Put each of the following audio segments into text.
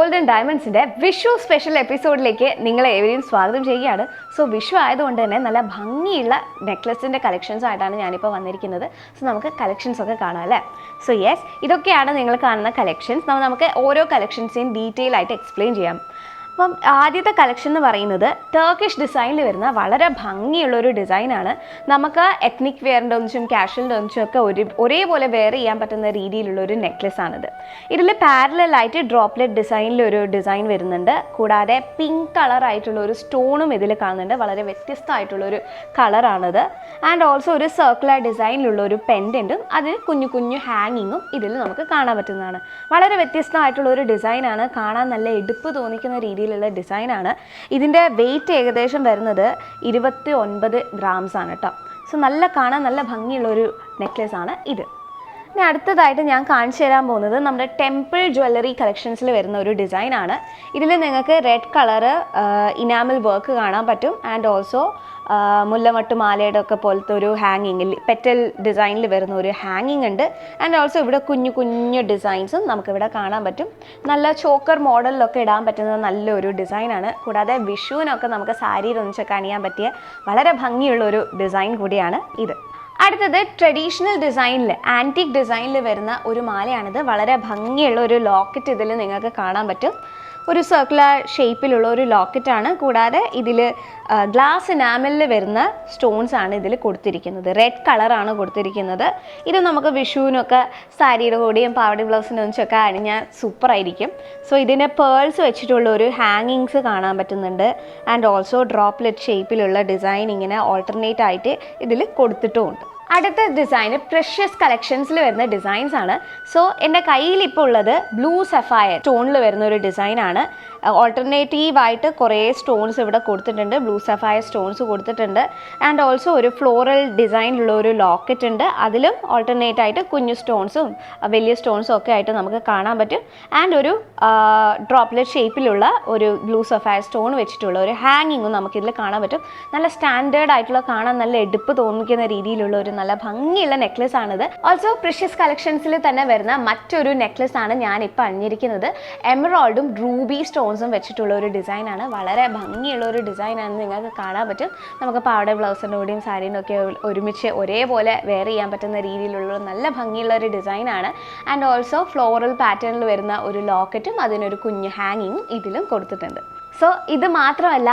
Golden ഡയമണ്ട്സിൻ്റെ Vishu special എപ്പിസോഡിലേക്ക് നിങ്ങളെ ഏവരെയും സ്വാഗതം ചെയ്യുകയാണ്. സോ വിഷു ആയതുകൊണ്ട് തന്നെ നല്ല ഭംഗിയുള്ള നെക്ലസിൻ്റെ കളക്ഷൻസ് ആയിട്ടാണ് ഞാനിപ്പോൾ വന്നിരിക്കുന്നത്. സോ നമുക്ക് കളക്ഷൻസ് ഒക്കെ കാണാം അല്ലേ. സോ യെസ്, ഇതൊക്കെയാണ് നിങ്ങൾ കാണുന്ന കളക്ഷൻസ്. നമുക്ക് ഓരോ കളക്ഷൻസിനെയും ഡീറ്റെയിൽ ആയിട്ട് എക്സ്പ്ലെയിൻ ചെയ്യാം. അപ്പം ആദ്യത്തെ കളക്ഷൻ എന്ന് പറയുന്നത് ടർക്കിഷ് ഡിസൈനിൽ വരുന്ന വളരെ ഭംഗിയുള്ളൊരു ഡിസൈനാണ്. നമുക്ക് എത്നിക് വെയറിൻ്റെ ഒന്നിച്ചും കാഷ്വലിൻ്റെ ഒന്നിച്ചും ഒക്കെ ഒരേപോലെ വെയർ ചെയ്യാൻ പറ്റുന്ന രീതിയിലുള്ളൊരു നെക്ലസ് ആണിത്. ഇതിൽ പാരലായിട്ട് ഡ്രോപ്ലെറ്റ് ഡിസൈനിലൊരു ഡിസൈൻ വരുന്നുണ്ട്. കൂടാതെ പിങ്ക് കളറായിട്ടുള്ള ഒരു സ്റ്റോണും ഇതിൽ കാണുന്നുണ്ട്. വളരെ വ്യത്യസ്തമായിട്ടുള്ളൊരു കളറാണിത്. ആൻഡ് ഓൾസോ ഒരു സർക്കുലർ ഡിസൈനിലുള്ള ഒരു പെൻഡൻറ്റും അതിന് കുഞ്ഞു കുഞ്ഞു ഹാങ്ങിങ്ങും ഇതിൽ നമുക്ക് കാണാൻ പറ്റുന്നതാണ്. വളരെ വ്യത്യസ്തമായിട്ടുള്ളൊരു ഡിസൈനാണ്. കാണാൻ നല്ല എടുപ്പ് തോന്നിക്കുന്ന രീതിയിലുള്ള ഡിസൈനാണ്. ഇതിൻ്റെ വെയിറ്റ് ഏകദേശം വരുന്നത് 29 ഗ്രാംസ് ആണ് കേട്ടോ. സോ കാണാൻ നല്ല ഭംഗിയുള്ളൊരു നെക്ലസ് ആണ് ഇത്. ഇനി അടുത്തതായിട്ട് ഞാൻ കാണിച്ചു തരാൻ പോകുന്നത് നമ്മുടെ ടെമ്പിൾ ജ്വല്ലറി കളക്ഷൻസിൽ വരുന്ന ഒരു ഡിസൈനാണ്. ഇതിൽ നിങ്ങൾക്ക് റെഡ് കളറ് ഇനാമൽ വർക്ക് കാണാൻ പറ്റും. ആൻഡ് ഓൾസോ മുല്ലമട്ട് മാലയുടെ ഒക്കെ പോലത്തെ ഒരു ഹാങ്ങിങ്ങിൽ പെറ്റൽ ഡിസൈനിൽ വരുന്ന ഒരു ഹാങ്ങിങ് ഉണ്ട്. ആൻഡ് ഓൾസോ ഇവിടെ കുഞ്ഞു കുഞ്ഞു ഡിസൈൻസും നമുക്കിവിടെ കാണാൻ പറ്റും. നല്ല ചോക്കർ മോഡലിലൊക്കെ ഇടാൻ പറ്റുന്ന നല്ലൊരു ഡിസൈനാണ്. കൂടാതെ വിഷുവിനൊക്കെ നമുക്ക് സാരിയിൽ ഒന്നിച്ചൊക്കെ അണിയാൻ പറ്റിയ വളരെ ഭംഗിയുള്ളൊരു ഡിസൈൻ കൂടിയാണ് ഇത്. അടുത്തത് ട്രഡീഷണൽ ഡിസൈനിൽ ആൻറ്റിക് ഡിസൈനിൽ വരുന്ന ഒരു മാലയാണിത്. വളരെ ഭംഗിയുള്ള ഒരു ലോക്കറ്റ് ഇതിൽ നിങ്ങൾക്ക് കാണാൻ പറ്റും. ഒരു സർക്കുലർ ഷേപ്പിലുള്ള ഒരു ലോക്കറ്റാണ്. കൂടാതെ ഇതിൽ ഗ്ലാസ് ഇനാമലിൽ വരുന്ന സ്റ്റോൺസ് ആണ് ഇതിൽ കൊടുത്തിരിക്കുന്നത്. റെഡ് കളറാണ് കൊടുത്തിരിക്കുന്നത്. ഇത് നമുക്ക് വിഷുവിനൊക്കെ സാരിയുടെ കൂടെയും പാവടി ബ്ലൗസിൻ്റെ ഒന്നിച്ചൊക്കെ അണിഞ്ഞാൽ സൂപ്പറായിരിക്കും. സോ ഇതിന് പേൾസ് വെച്ചിട്ടുള്ള ഒരു ഹാങ്ങിങ്സ് കാണാൻ പറ്റുന്നുണ്ട്. ആൻഡ് ഓൾസോ ഡ്രോപ്ലെറ്റ് ഷേപ്പിലുള്ള ഡിസൈൻ ഇങ്ങനെ ഓൾട്ടർനേറ്റ് ആയിട്ട് ഇതിൽ കൊടുത്തിട്ടുമുണ്ട്. അടുത്ത ഡിസൈന് പ്രഷ്യസ് കളക്ഷൻസിൽ വരുന്ന ഡിസൈൻസ് ആണ്. സോ എൻ്റെ കയ്യിൽ ഇപ്പോൾ ഉള്ളത് ബ്ലൂ സഫയർ സ്റ്റോണിൽ വരുന്ന ഒരു ഡിസൈനാണ്. ഓൾട്ടർനേറ്റീവായിട്ട് കുറേ സ്റ്റോൺസ് ഇവിടെ കൊടുത്തിട്ടുണ്ട്. ബ്ലൂ സഫയർ സ്റ്റോൺസ് കൊടുത്തിട്ടുണ്ട്. ആൻഡ് ഓൾസോ ഒരു ഫ്ലോറൽ ഡിസൈനിലുള്ള ഒരു ലോക്കറ്റ് ഉണ്ട്. അതിലും ഓൾട്ടർനേറ്റ് ആയിട്ട് കുഞ്ഞു സ്റ്റോൺസും വലിയ സ്റ്റോൺസും ഒക്കെ ആയിട്ട് നമുക്ക് കാണാൻ പറ്റും. ആൻഡ് ഒരു ഡ്രോപ്ലെറ്റ് ഷേപ്പിലുള്ള ഒരു ബ്ലൂ സഫയർ സ്റ്റോൺ വെച്ചിട്ടുള്ള ഒരു ഹാങ്ങിങ്ങും നമുക്കിതിൽ കാണാൻ പറ്റും. നല്ല സ്റ്റാൻഡേർഡ് ആയിട്ടുള്ള, കാണാൻ നല്ല എടുപ്പ് തോന്നിക്കുന്ന രീതിയിലുള്ള ഒരു നല്ല ഭംഗിയുള്ള നെക്ലസ് ആണിത്. ഓൾസോ പ്രഷ്യസ് കളക്ഷൻസിൽ തന്നെ വരുന്ന മറ്റൊരു നെക്ലസ് ആണ് ഞാനിപ്പോൾ അണിഞ്ഞിരിക്കുന്നത്. എമറാൾഡും റൂബി സ്റ്റോൺസും വെച്ചിട്ടുള്ള ഒരു ഡിസൈനാണ്. വളരെ ഭംഗിയുള്ള ഒരു ഡിസൈനാണെന്ന് നിങ്ങൾക്ക് കാണാൻ പറ്റും. നമുക്ക് പാവട ബ്ലൗസിൻ്റെ കൂടെയും സാരീൻ്റെ ഒക്കെ ഒരുമിച്ച് ഒരേപോലെ വെയർ ചെയ്യാൻ പറ്റുന്ന രീതിയിലുള്ള നല്ല ഭംഗിയുള്ള ഒരു ഡിസൈനാണ്. ആൻഡ് ഓൾസോ ഫ്ലോറൽ പാറ്റേണിൽ വരുന്ന ഒരു ലോക്കറ്റും അതിനൊരു കുഞ്ഞു ഹാങ്ങിങ്ങും ഇതിലും കൊടുത്തിട്ടുണ്ട്. സോ ഇത് മാത്രമല്ല,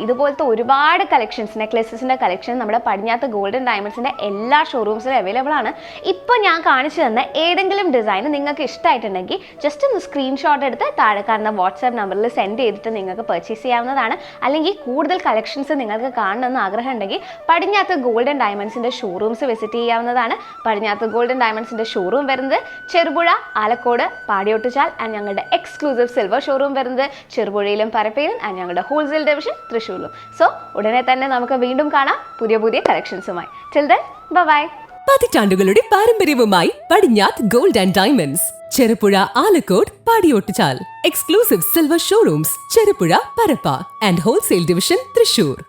ഇതുപോലത്തെ ഒരുപാട് കളക്ഷൻസ്, നെക്ലസസിൻ്റെ കളക്ഷൻ നമ്മുടെ പടിഞ്ഞാത്ത് ഗോൾഡൻ ഡയമണ്ട്സിൻ്റെ എല്ലാ ഷോറൂംസിലും അവൈലബിൾ ആണ്. ഇപ്പോൾ ഞാൻ കാണിച്ചു തന്ന ഏതെങ്കിലും ഡിസൈൻ നിങ്ങൾക്ക് ഇഷ്ടമായിട്ടുണ്ടെങ്കിൽ ജസ്റ്റ് ഒന്ന് സ്ക്രീൻഷോട്ട് എടുത്ത് താഴെ കാണുന്ന വാട്സാപ്പ് നമ്പറിൽ സെൻഡ് ചെയ്തിട്ട് നിങ്ങൾക്ക് പർച്ചേസ് ചെയ്യാവുന്നതാണ്. അല്ലെങ്കിൽ കൂടുതൽ കളക്ഷൻസ് നിങ്ങൾക്ക് കാണണമെന്ന് ആഗ്രഹം ഉണ്ടെങ്കിൽ പടിഞ്ഞാത്ത് ഗോൾഡൻ ഡയമണ്ട്സിൻ്റെ ഷോറൂംസ് വിസിറ്റ് ചെയ്യാവുന്നതാണ്. പടിഞ്ഞാത്ത് ഗോൾഡൻ ഡയമണ്ട്സിൻ്റെ ഷോറൂം വരുന്നത് ചെറുപുഴ, ആലക്കോട്, പാടിയൊട്ടുചാൽ. ആൻഡ് ഞങ്ങളുടെ എക്സ്ക്ലൂസീവ് സിൽവർ ഷോറൂം വരുന്നത് ചെറുപുഴയിലും പരപ്പയിലും. ആൻഡ് ഞങ്ങളുടെ ഹോൾസെയിൽ ഡിവിഷൻ തൃശ്ശൂരിലും. സോ ഉടനെ തന്നെ നമുക്ക് വീണ്ടും കാണാം പുതിയ കളക്ഷൻസുമായി. Till then bye. പതിറ്റാണ്ടുകളുടെ പാരമ്പര്യവുമായി Padinjath gold and diamonds, Cherupuzha, Alakode, Padiyottuchal. Exclusive silver showrooms Cherupuzha, Parappa and wholesale division Thrissur.